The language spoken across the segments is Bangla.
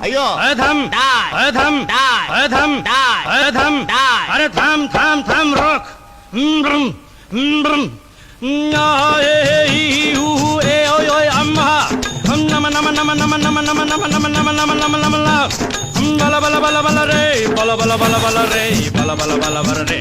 अयो अरे थम डाय अरे थम डाय अरे थम डाय अरे थम डाय अरे थम थम थम रोक ब्रम ब्रम ए ओय अम्मा नम नम नम नम नम नम नम नम नम नम नम नम बला बला बला बला रे बला बला बला बला रे बला बला बला बला रे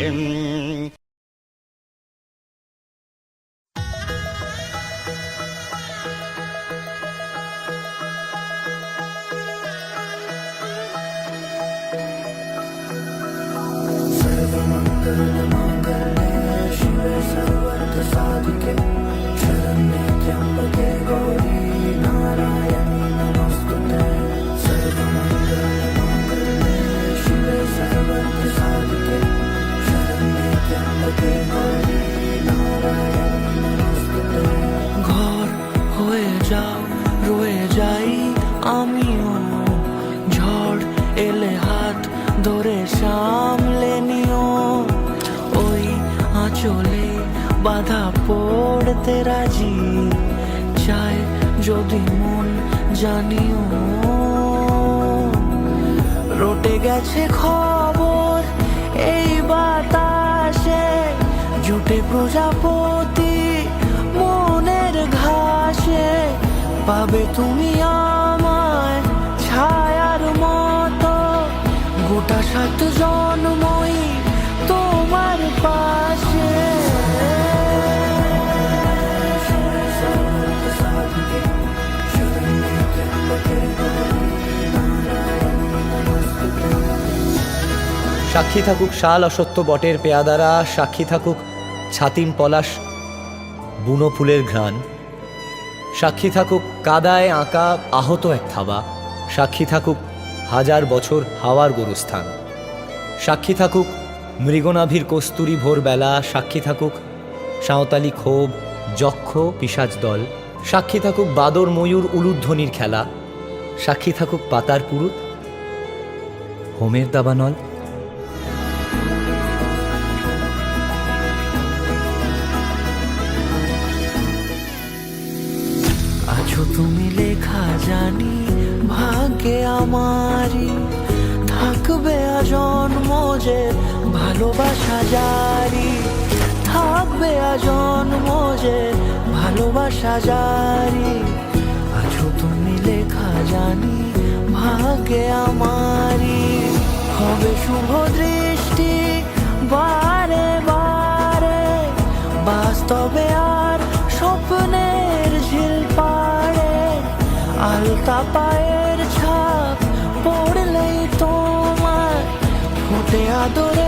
ঘর হয়ে যাও রয়ে যাই আমিও ঝড় এলে হাত ধরে সামলে নিও ওই আঁচলে বাধা পড়তে রাজি চায় যদি মন জানিও রটে গেছে খবর এই বাতাসে জুটে প্রজাপতি মনের ঘাসে পাবে তুমি আমায় ছায়ার মতো গোটা 7 জন্মই তোমার পাশে সাক্ষী থাকুক শাল অসত্য বটের পেয়াদারা, সাক্ষী থাকুক ছাতিম পলাশ বুনো ফুলের ঘ্রাণ, সাক্ষী থাকুক কাদায় আঁকা আহত এক থাবা, সাক্ষী থাকুক হাজার বছর হাওয়ার গোরস্থান, সাক্ষী থাকুক মৃগনাভির কস্তুরী ভোরবেলা, সাক্ষী থাকুক সাঁওতালি ক্ষোভ যক্ষ পিশাচ দল, সাক্ষী থাকুক বাদর ময়ূর উলুধ্বনির খেলা, সাক্ষী থাকুক পাতার পুরুত হোমের দাবানল। আছো তুমি লেখা জানি ভাগ্যে আমারই থাকবে আজন্ম যে ভালোবাসা জারি, থাকবে আজন্ম যে ভালোবাসা জারি। আছো তুমি লেখা জানি ভাগ্যে আমারই হবে শুভ দৃষ্টি বারে বারে বাস্তবে আর স্বপ্নের ঝিল পাড়ে আলতা পায়ের ছাপ পড়লেই তোমার ফোটে আদরে